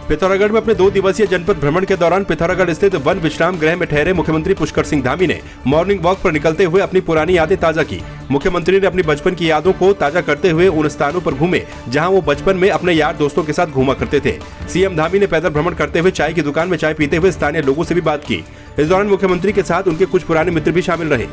पिथौरागढ़ में अपने 2 दिवसीय जनपद भ्रमण के दौरान पिथौरागढ़ स्थित वन विश्राम गृह में ठहरे मुख्यमंत्री पुष्कर सिंह धामी ने मॉर्निंग वॉक पर निकलते हुए अपनी पुरानी यादें ताजा की। मुख्यमंत्री ने अपनी बचपन की यादों को ताजा करते हुए उन स्थानों पर घूमे जहां वो बचपन में अपने यार दोस्तों के साथ घूमा करते थे। सीएम धामी ने पैदल भ्रमण करते हुए चाय की दुकान में चाय पीते हुए स्थानीय लोगों से भी बात की। इस दौरान मुख्यमंत्री के साथ उनके कुछ पुराने मित्र भी शामिल रहे।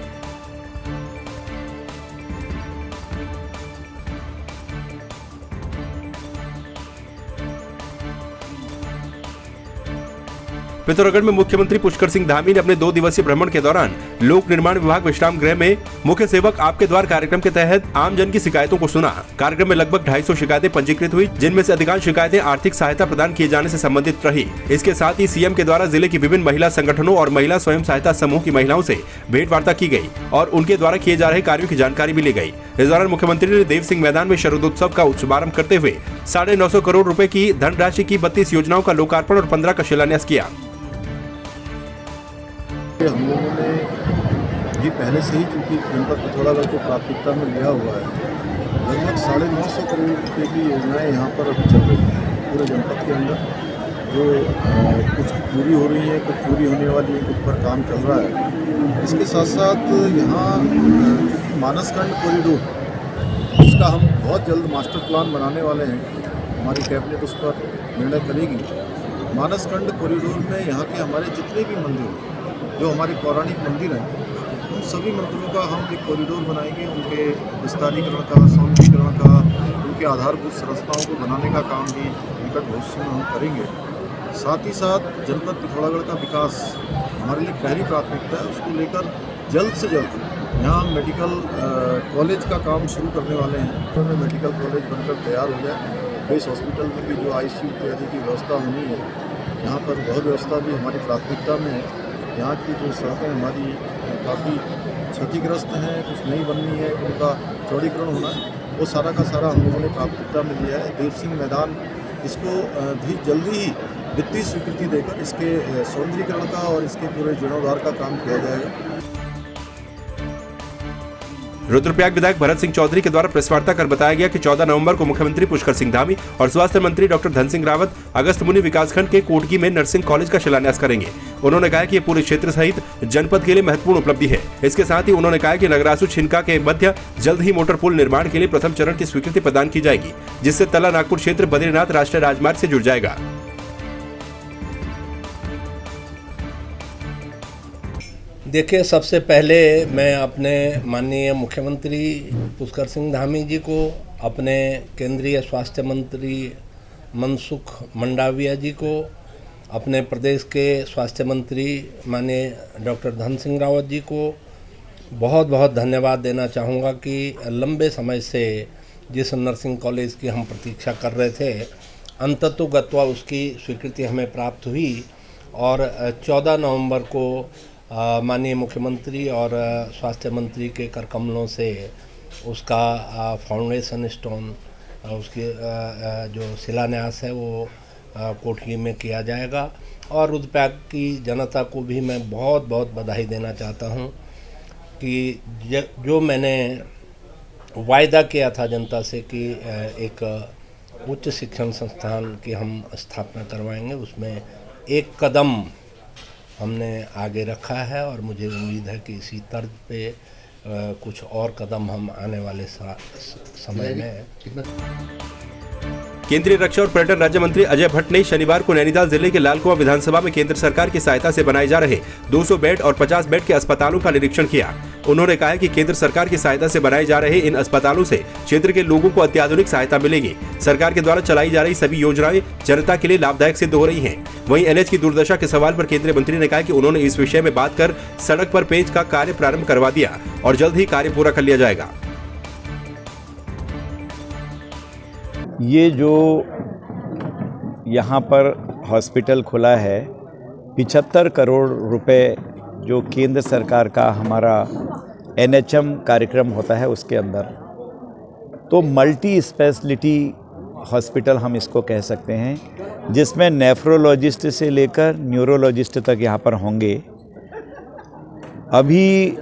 पिथौरागढ़ में मुख्यमंत्री पुष्कर सिंह धामी ने अपने 2 दिवसीय भ्रमण के दौरान लोक निर्माण विभाग विश्राम गृह में मुख्य सेवक आपके द्वार कार्यक्रम के तहत आम जन की शिकायतों को सुना। कार्यक्रम में लगभग 250 शिकायतें पंजीकृत हुई, जिनमें से अधिकांश शिकायतें आर्थिक सहायता प्रदान किए जाने से संबंधित रही। इसके साथ ही सीएम के द्वारा जिले की विभिन्न महिला संगठनों और महिला स्वयं सहायता समूह की महिलाओं से भेंट वार्ता की गई और उनके द्वारा किए जा रहे कार्यों की जानकारी भी ली गई। इस दौरान मुख्यमंत्री ने देव सिंह मैदान में शरदोत्सव का शुभारंभ करते हुए 950 करोड़ रुपए की धनराशि की 32 योजनाओं का लोकार्पण और 15 का शिलान्यास किया। हम लोगों ने भी पहले से ही चूँकि जनपद पिथौरागढ़ को प्राथमिकता में लिया हुआ है, लगभग 950 करोड़ रुपये की योजनाएं यहाँ पर अभी चल रही हैं पूरे जनपद के अंदर, जो कुछ पूरी हो रही है, कुछ पूरी होने वाली है, कुछ पर काम चल रहा है। इसके साथ साथ यहाँ मानसखंड कॉरिडोर, उसका हम बहुत जल्द मास्टर प्लान बनाने वाले हैं। हमारी कैबिनेट उस पर निर्णय करेगी। मानसखंड कॉरिडोर में यहाँ के हमारे जितने भी मंदिर हैं, जो हमारे पौराणिक मंदिर हैं, उन सभी मंदिरों का हम एक कॉरिडोर बनाएंगे। उनके विस्तारीकरण का, सौंदर्यीकरण का, उनके आधारभूत संरचनाओं को बनाने का काम भी निकट भविष्य में हम करेंगे। साथ ही साथ जनपद पिथौरागढ़ का विकास हमारे लिए पहली प्राथमिकता है। उसको लेकर जल्द से जल्द यहाँ मेडिकल कॉलेज का काम शुरू करने वाले हैं। तो मेडिकल कॉलेज बनकर तैयार हो जाए। बेस हॉस्पिटल में भी जो ICU इत्यादि की व्यवस्था होनी है, यहाँ पर वह व्यवस्था भी हमारी प्राथमिकता में है। यहाँ की जो सड़कें हमारी काफ़ी क्षतिग्रस्त हैं, कुछ नई बननी है, उनका चौड़ीकरण होना है, वो सारा का सारा हम लोगों ने प्राथमिकता में लिया है। देव सिंह मैदान, इसको भी जल्दी ही वित्तीय स्वीकृति देकर इसके सौंदर्यीकरण का और इसके पूरे जीर्णोद्धार का काम किया जाएगा। रुद्रप्रयाग विधायक भरत सिंह चौधरी के द्वारा प्रेस वार्ता कर बताया गया कि 14 नवंबर को मुख्यमंत्री पुष्कर सिंह धामी और स्वास्थ्य मंत्री डॉक्टर धन सिंह रावत अगस्त मुनि विकासखंड के कोटगी में नर्सिंग कॉलेज का शिलान्यास करेंगे। उन्होंने कहा कि ये पूरे क्षेत्र सहित जनपद के लिए महत्वपूर्ण उपलब्धि है। इसके साथ ही उन्होंने कहा कि नगरासु छिनका के मध्य जल्द ही मोटर पुल निर्माण के लिए प्रथम चरण की स्वीकृति प्रदान की जाएगी, जिससे तला नागपुर क्षेत्र बद्रीनाथ राष्ट्रीय राजमार्ग से जुड़ जाएगा। देखिए, सबसे पहले मैं अपने माननीय मुख्यमंत्री पुष्कर सिंह धामी जी को, अपने केंद्रीय स्वास्थ्य मंत्री मनसुख मंडाविया जी को, अपने प्रदेश के स्वास्थ्य मंत्री माननीय डॉक्टर धन सिंह रावत जी को बहुत बहुत धन्यवाद देना चाहूँगा कि लंबे समय से जिस नर्सिंग कॉलेज की हम प्रतीक्षा कर रहे थे, अंततोगत्वा उसकी स्वीकृति हमें प्राप्त हुई और 14 नवंबर को माननीय मुख्यमंत्री और स्वास्थ्य मंत्री के कर कमलों से उसका फाउंडेशन स्टोन, उसकी जो शिलान्यास है वो कोटली में किया जाएगा। और रुद्रप्रयाग की जनता को भी मैं बहुत बहुत बधाई देना चाहता हूँ कि जो मैंने वायदा किया था जनता से कि एक उच्च शिक्षण संस्थान की हम स्थापना करवाएंगे, उसमें एक कदम हमने आगे रखा है और मुझे उम्मीद है कि इसी तर्ज पे कुछ और कदम हम आने वाले समय में। केंद्रीय रक्षा और पर्यटन राज्य मंत्री अजय भट्ट ने शनिवार को नैनीताल जिले के लालकुआं विधानसभा में केंद्र सरकार की सहायता से बनाए जा रहे 200 बेड और 50 बेड के अस्पतालों का निरीक्षण किया। उन्होंने कहा कि केंद्र सरकार की सहायता से बनाए जा रहे इन अस्पतालों से क्षेत्र के लोगों को अत्याधुनिक सहायता मिलेगी। सरकार के द्वारा चलाई जा रही सभी योजनाएं जनता के लिए लाभदायक सिद्ध हो रही हैं। वहीं NH की दुर्दशा के सवाल पर केंद्रीय मंत्री ने कहा कि उन्होंने इस विषय में बात कर सड़क पर पेंच का कार्य प्रारंभ करवा दिया और जल्द ही कार्य पूरा कर लिया जाएगा। ये जो यहाँ पर हॉस्पिटल खुला है, 75 करोड़ रुपए जो केंद्र सरकार का हमारा NHM कार्यक्रम होता है उसके अंदर, तो मल्टी स्पेशलिटी हॉस्पिटल हम इसको कह सकते हैं, जिसमें नेफ्रोलॉजिस्ट से लेकर न्यूरोलॉजिस्ट तक यहाँ पर होंगे। अभी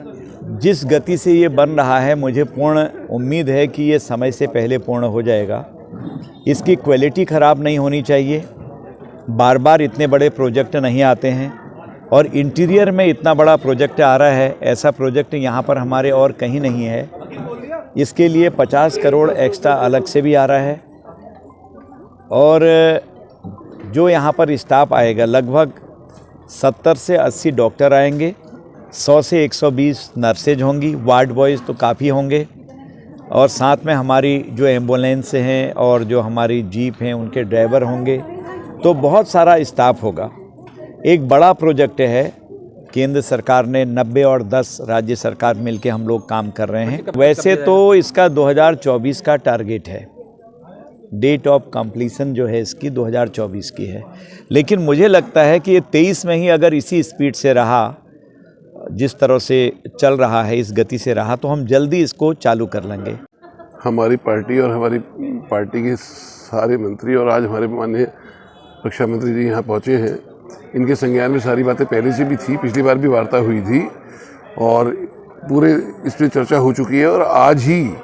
जिस गति से ये बन रहा है, मुझे पूर्ण उम्मीद है कि ये समय से पहले पूर्ण हो जाएगा। इसकी क्वालिटी ख़राब नहीं होनी चाहिए बार बार इतने बड़े प्रोजेक्ट नहीं आते हैं और इंटीरियर में इतना बड़ा प्रोजेक्ट आ रहा है, ऐसा प्रोजेक्ट यहाँ पर हमारे और कहीं नहीं है। इसके लिए 50 करोड़ एक्स्ट्रा अलग से भी आ रहा है और जो यहाँ पर स्टाफ आएगा लगभग 70 से 80 डॉक्टर आएंगे, 100 से 120 नर्सेज होंगी, वार्ड बॉयज़ तो काफ़ी होंगे और साथ में हमारी जो एम्बुलेंस हैं और जो हमारी जीप हैं उनके ड्राइवर होंगे, तो बहुत सारा स्टाफ होगा। एक बड़ा प्रोजेक्ट है, केंद्र सरकार ने 90 और 10 राज्य सरकार मिलके हम लोग काम कर रहे हैं। वैसे तो इसका 2024 का टारगेट है, डेट ऑफ कंप्लीशन जो है इसकी 2024 की है, लेकिन मुझे लगता है कि ये 23 में ही अगर इसी स्पीड से रहा, जिस तरह से चल रहा है, इस गति से रहा, तो हम जल्दी इसको चालू कर लेंगे। हमारी पार्टी और हमारी पार्टी के सारे मंत्री और आज हमारे माननीय रक्षा मंत्री जी यहाँ पहुँचे हैं, इनके संज्ञान में सारी बातें पहले से भी थी, पिछली बार भी वार्ता हुई थी और पूरे इस पर चर्चा हो चुकी है और आज ही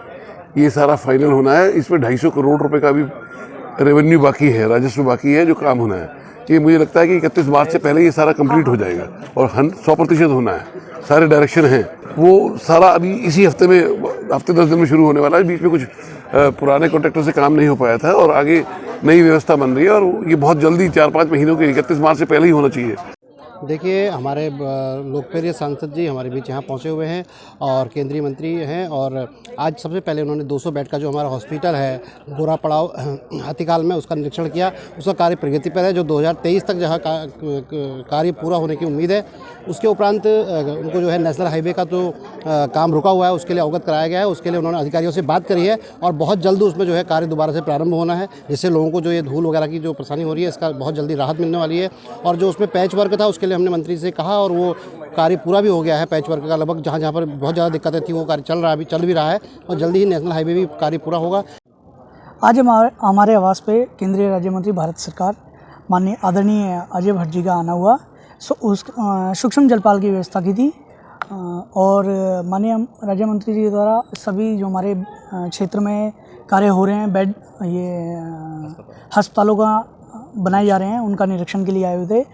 ये सारा फाइनल होना है। इसमें 250 करोड़ रुपए का भी रेवेन्यू बाकी है, राजस्व बाकी है जो काम होना है। ये मुझे लगता है कि 31 मार्च से पहले ये सारा कंप्लीट हो जाएगा और 100% होना है। सारे डायरेक्शन हैं, वो सारा अभी इसी हफ्ते में, हफ्ते 10 दिन में शुरू होने वाला है। बीच में कुछ पुराने कॉन्ट्रैक्टर से काम नहीं हो पाया था और आगे नई व्यवस्था बन रही है और ये बहुत जल्दी 4-5 महीनों के 31 मार्च से पहले ही होना चाहिए। देखिए, हमारे लोकप्रिय सांसद जी हमारे बीच यहाँ पहुँचे हुए हैं और केंद्रीय मंत्री हैं और आज सबसे पहले उन्होंने 200 बेड का जो हमारा हॉस्पिटल है गोरा पड़ाव हाथीकाल में, उसका निरीक्षण किया। उसका कार्य प्रगति पर है, जो 2023 तक जहाँ कार्य पूरा होने की उम्मीद है। उसके उपरांत उनको जो है नेशनल हाईवे का जो काम रुका हुआ है उसके लिए अवगत कराया गया है। उसके लिए उन्होंने अधिकारियों से बात करी है और बहुत जल्द उसमें जो है कार्य दोबारा से प्रारंभ होना है, जिससे लोगों को जो ये धूल वगैरह की जो परेशानी हो रही है इसका बहुत जल्दी राहत मिलने वाली है। और जो उसमें पैच वर्क था उसके लिए हमने मंत्री से कहा और वो कार्य पूरा भी हो गया है। पैच वर्क का लगभग जहाँ जहाँ पर बहुत ज़्यादा दिक्कतें थी वो कार्य चल भी रहा है और जल्दी ही नेशनल हाईवे भी कार्य पूरा होगा। आज हमारे आवास पे केंद्रीय राज्य मंत्री भारत सरकार माननीय आदरणीय अजय भट्ट जी का आना हुआ। उस सूक्ष्म जलपाल की व्यवस्था की थी और माननीय राज्य मंत्री जी द्वारा सभी जो हमारे क्षेत्र में कार्य हो रहे हैं, बेड ये अस्पतालों का बनाए जा रहे हैं, उनका निरीक्षण के लिए आए हुए थे।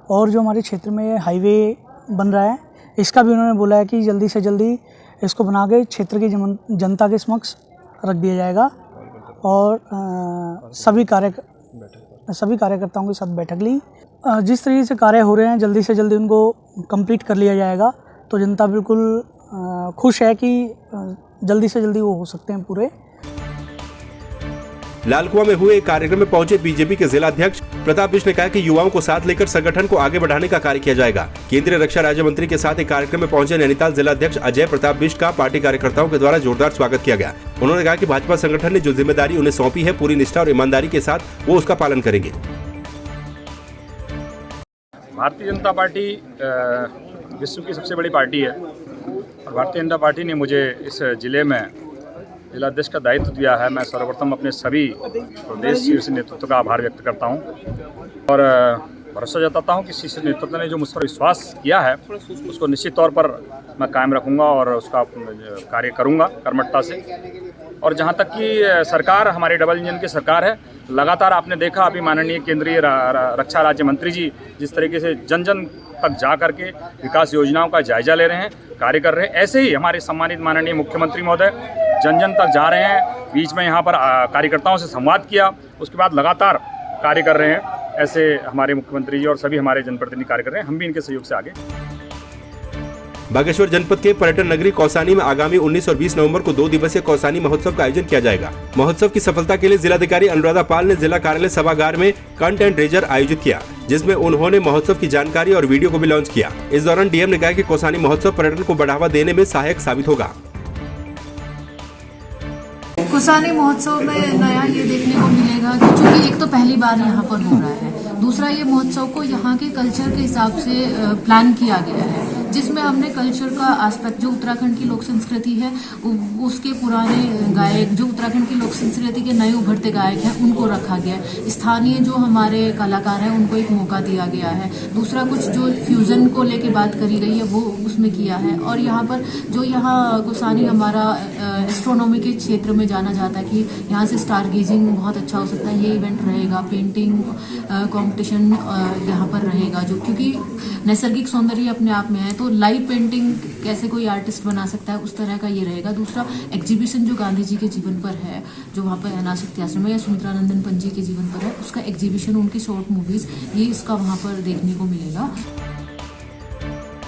और जो हमारे क्षेत्र में हाईवे बन रहा है इसका भी उन्होंने बोला है कि जल्दी से जल्दी इसको बना के क्षेत्र की जनता के समक्ष रख दिया जाएगा और सभी कार्यकर्ताओं के साथ बैठक ली। जिस तरीके से कार्य हो रहे हैं जल्दी से जल्दी उनको कंप्लीट कर लिया जाएगा, तो जनता बिल्कुल खुश है कि जल्दी से जल्दी वो हो सकते हैं पूरे। लालकुआं में हुए एक कार्यक्रम में पहुंचे बीजेपी के जिला अध्यक्ष प्रताप बिष्ट ने कहा कि युवाओं को साथ लेकर संगठन को आगे बढ़ाने का कार्य किया जाएगा। केंद्रीय रक्षा राज्य मंत्री के साथ एक कार्यक्रम में पहुंचे नैनीताल जिला अध्यक्ष अजय प्रताप बिष्ट का पार्टी कार्यकर्ताओं के द्वारा जोरदार स्वागत किया गया। उन्होंने कहा कि भाजपा संगठन ने जो जिम्मेदारी उन्हें सौंपी है, पूरी निष्ठा और ईमानदारी के साथ वो उसका पालन करेंगे। भारतीय जनता पार्टी विश्व की सबसे बड़ी पार्टी है और भारतीय जनता पार्टी ने मुझे इस जिले में जिला अध्यक्ष का दायित्व दिया है। मैं सर्वप्रथम अपने सभी प्रदेश शीर्ष नेतृत्व का आभार व्यक्त करता हूं और भरोसा जताता हूं कि शीर्ष नेतृत्व ने जो मुझ पर विश्वास किया है उसको निश्चित तौर पर मैं कायम रखूंगा और उसका कार्य करूंगा कर्मठता से। और जहां तक कि सरकार हमारी डबल इंजन की सरकार है, लगातार आपने देखा अभी माननीय केंद्रीय रक्षा राज्य मंत्री जी जिस तरीके से जन जन तक जा करके विकास योजनाओं का जायजा ले रहे हैं, कार्य कर रहे हैं, ऐसे ही हमारे सम्मानित माननीय मुख्यमंत्री महोदय जन जन तक जा रहे हैं। बीच में यहाँ पर कार्यकर्ताओं से संवाद किया, उसके बाद लगातार कार्य कर रहे हैं। ऐसे हमारे मुख्यमंत्री जी और सभी हमारे जनप्रतिनिधि कार्य कर रहे हैं, हम भी इनके सहयोग से आगे। बागेश्वर जनपद के पर्यटन नगरी कौसानी में आगामी 19 और 20 नवंबर को 2 दिवसीय कौसानी महोत्सव का आयोजन किया जाएगा। महोत्सव की सफलता के लिए जिलाधिकारी अनुराधा पाल ने जिला कार्यालय सभागार में कंटेंट रेजर आयोजित किया, जिसमें उन्होंने महोत्सव की जानकारी और वीडियो को भी लॉन्च किया। इस दौरान डीएम ने कहा कि कौसानी महोत्सव पर्यटन को बढ़ावा देने में सहायक साबित होगा। कौसानी महोत्सव में नया ये देखने को मिलेगा कि चूंकि एक तो पहली बार यहाँ पर हो रहा है, दूसरा ये महोत्सव को यहाँ के कल्चर के हिसाब से प्लान किया गया है। जिसमें हमने कल्चर का एस्पेक्ट, जो उत्तराखंड की लोक संस्कृति है उसके पुराने गायक, जो उत्तराखंड की लोक संस्कृति के नए उभरते गायक हैं उनको रखा गया है। स्थानीय जो हमारे कलाकार हैं उनको एक मौका दिया गया है। दूसरा कुछ जो फ्यूज़न को लेके बात करी गई है वो उसमें किया है। और यहाँ पर जो यहाँ गोसानी हमारा एस्ट्रोनॉमी के क्षेत्र में जाना जाता है कि यहाँ से स्टार गेजिंग बहुत अच्छा हो सकता है, ये इवेंट रहेगा। पेंटिंग कंपटीशन यहाँ पर रहेगा, जो क्योंकि नैसर्गिक सौंदर्य अपने आप में है, तो लाइव पेंटिंग कैसे कोई आर्टिस्ट बना सकता है, उस तरह का ये रहेगा। दूसरा एग्जीबिशन जो गांधी जी के जीवन पर है, जो वहाँ पर अनासक्ति आश्रम है या सुमित्रानंदन पंत जी के जीवन पर है, उसका एग्जीबिशन, उनकी शॉर्ट मूवीज, ये इसका वहाँ पर देखने को मिलेगा।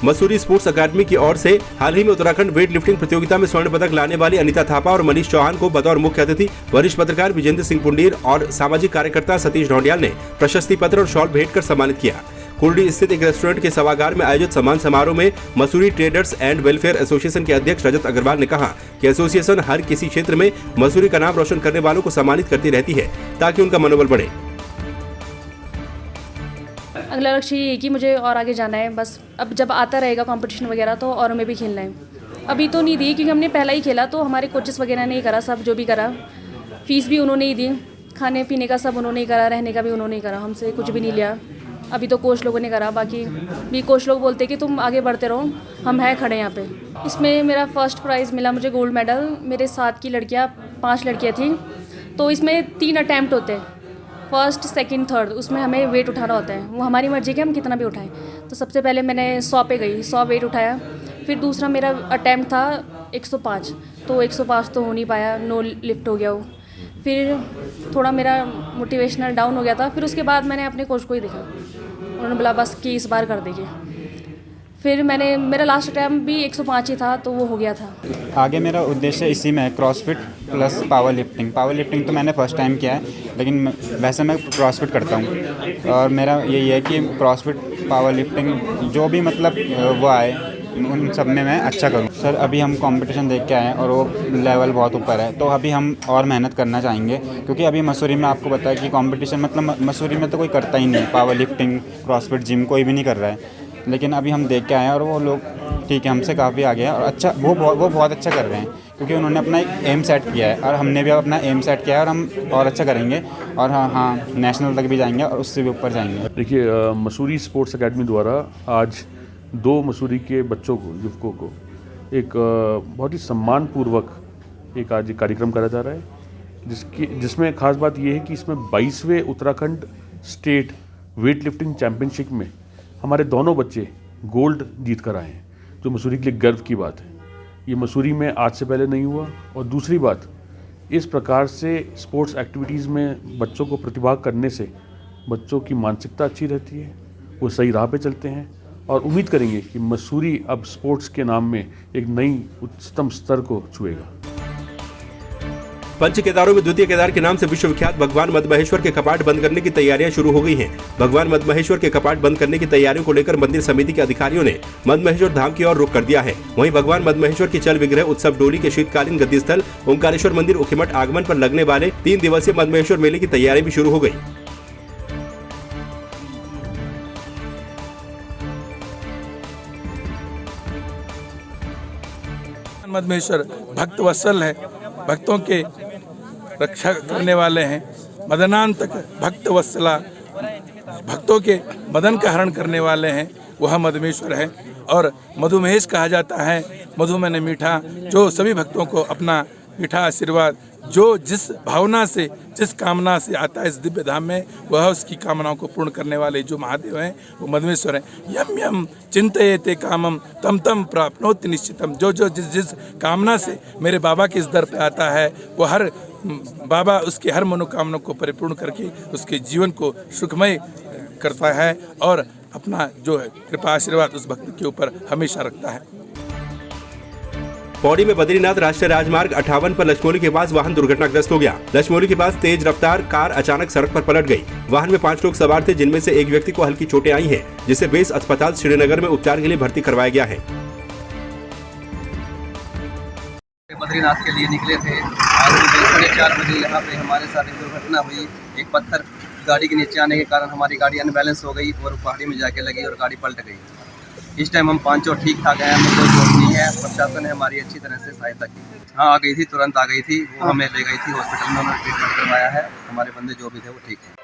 मसूरी स्पोर्ट्स अकादमी की ओर से हाल ही में उत्तराखंड वेट लिफ्टिंग प्रतियोगिता में स्वर्ण पदक लाने वाली अनीता थापा और मनीष चौहान को बतौर मुख्य अतिथि वरिष्ठ पत्रकार विजेंद्र सिंह पुंडीर और सामाजिक कार्यकर्ता सतीश ढोंडियाल ने प्रशस्ति पत्र और शॉल भेंट कर सम्मानित किया। कुर्डी स्थित एक रेस्टोरेंट के सभागार में आयोजित सम्मान समारोह में Mussoorie traders and welfare association के अध्यक्ष रजत अग्रवाल ने कहा कि एसोसिएशन हर किसी क्षेत्र में मसूरी का नाम रोशन करने वालों को सम्मानित करती रहती है ताकि उनका मनोबल बढ़े। अगला लक्ष्य ये है कि मुझे और आगे जाना है। बस अब जब आता रहेगा कंपटीशन वगैरह तो और में भी खेलना है। अभी तो नहीं दी क्योंकि हमने पहला ही खेला, तो हमारे कोचेस वगैरह ने ही करा सब जो भी करा। फीस भी उन्होंने ही दी, खाने पीने का सब उन्होंने ही करा, रहने का भी उन्होंने ही करा, हमसे कुछ भी नहीं लिया। अभी तो कोच लोगों ने करा, बाकी भी कोच लोग बोलते कि तुम आगे बढ़ते रहो, हम हैं खड़े यहाँ पे। इसमें मेरा फर्स्ट प्राइज़ मिला मुझे गोल्ड मेडल। मेरे साथ की लड़कियाँ 5 लड़कियाँ थी, तो इसमें 3 अटैम्प्ट होते हैं, फर्स्ट, सेकंड, थर्ड। उसमें हमें वेट उठाना होता है, वो हमारी मर्जी कि हम कितना भी उठाएं। तो सबसे पहले मैंने 100 पे गई, 100 वेट उठाया। फिर दूसरा मेरा अटैम्प्ट था 105, तो 105 तो हो नहीं पाया, नो लिफ्ट हो गया वो। फिर थोड़ा मेरा मोटिवेशनल डाउन हो गया था। फिर उसके बाद मैंने अपने कोच को ही देखा, उन्होंने बोला बस कि इस बार कर देंगे। फिर मेरा लास्ट अटैम्प्ट भी 105 ही था, तो वो हो गया था। आगे मेरा उद्देश्य इसी में है, CrossFit plus power lifting. Power lifting तो मैंने फर्स्ट टाइम किया है, लेकिन वैसे मैं क्रॉसफिट करता हूँ। और मेरा यही है कि क्रॉसफिट, पावर लिफ्टिंग जो भी मतलब वो आए उन सब में मैं अच्छा करूँ। सर अभी हम कंपटीशन देख के आए हैं और वो लेवल बहुत ऊपर है, तो अभी हम और मेहनत करना चाहेंगे। क्योंकि अभी मसूरी में आपको पता है कि कंपटीशन मतलब मसूरी में तो कोई करता ही नहीं, पावर लिफ्टिंग, क्रॉसफिट, जिम कोई भी नहीं कर रहा है। लेकिन अभी हम देख के आए हैं और वो लोग ठीक है हमसे काफ़ी आगे हैं और अच्छा वो बहुत अच्छा कर रहे हैं, क्योंकि उन्होंने अपना एक एम सेट किया है और हमने भी अपना एम सेट किया है और हम और अच्छा करेंगे और हाँ नेशनल तक भी जाएंगे और उससे भी ऊपर जाएंगे। देखिए, मसूरी स्पोर्ट्स अकेडमी द्वारा आज 2 मसूरी के बच्चों को, युवकों को एक बहुत ही सम्मानपूर्वक एक आज कार्यक्रम करा जा रहा है, जिसमें खास बात यह है कि इसमें 22वें Uttarakhand state weightlifting championship में हमारे दोनों बच्चे गोल्ड जीत कर आए हैं, जो मसूरी के लिए गर्व की बात है। ये मसूरी में आज से पहले नहीं हुआ। और दूसरी बात, इस प्रकार से स्पोर्ट्स एक्टिविटीज़ में बच्चों को प्रतिभाग करने से बच्चों की मानसिकता अच्छी रहती है, वो सही राह पे चलते हैं और उम्मीद करेंगे कि मसूरी अब स्पोर्ट्स के नाम में एक नई उच्चतम स्तर को छुएगा। पंच केदारों में द्वितीय केदार के नाम से विश्वविख्यात भगवान मद्महेश्वर के कपाट बंद करने की तैयारियां शुरू हो गई हैं। भगवान मद्महेश्वर के कपाट बंद करने की तैयारियों को लेकर मंदिर समिति के अधिकारियों ने मद्महेश्वर धाम की ओर रुख कर दिया है। वहीं भगवान मद्महेश्वर की चल विग्रह उत्सव डोली के शीतकालीन गद्दी स्थल ओंकारेश्वर मंदिर उखीमठ आगमन पर लगने वाले 3 दिवसीय मद्महेश्वर मेले की तैयारी भी शुरू हो गई। मद्महेश्वर भक्त वत्सल है, भक्तों के रक्षा करने वाले हैं। मदनांतक भक्त वत्सला, भक्तों के मदन का हरण करने वाले हैं, वह मद्महेश्वर है। और मधुमहेश कहा जाता है, मधु मैंने मीठा, जो सभी भक्तों को अपना मीठा आशीर्वाद, जो जिस भावना से, जिस कामना से आता है इस दिव्य धाम में, वह उसकी कामनाओं को पूर्ण करने वाले जो महादेव हैं वो मद्महेश्वर हैं। यम यम चिंतयेते कामम तम तम प्राप्नोति निश्चितम। जो जिस कामना से मेरे बाबा के इस दर पे आता है, वो हर बाबा उसके हर मनोकामना को परिपूर्ण करके उसके जीवन को सुखमय करता है और अपना जो है कृपा आशीर्वाद उस भक्त के ऊपर हमेशा रखता है। पौड़ी में बद्रीनाथ राष्ट्रीय राजमार्ग 58 पर लचमोली के पास वाहन दुर्घटनाग्रस्त हो गया। लचमोली के पास तेज रफ्तार कार अचानक सड़क पर पलट गई। वाहन में 5 लोग सवार थे, जिनमें से एक व्यक्ति को हल्की चोटें आई हैं, जिसे बेस अस्पताल श्रीनगर में उपचार के लिए भर्ती करवाया गया है। बद्रीनाथ के लिए निकले थे। आज सुबह 4:30 बजे यहाँ पे हमारे साथ एक दुर्घटना हुई। एक पत्थर गाड़ी के नीचे आने के कारण हमारी गाड़ी अनबैलेंस हो गई और पहाड़ी में जाके लगी और गाड़ी पलट गई। इस टाइम हम पांचों ठीक ठाक हैं, हमें कोई चोट नहीं है। प्रशासन ने हमारी अच्छी तरह से सहायता की। हाँ, आ गई थी, तुरंत आ गई थी, वो हमें ले गई थी हॉस्पिटल में, उन्होंने ट्रीटमेंट करवाया है। हमारे बंदे जो भी थे वो ठीक है।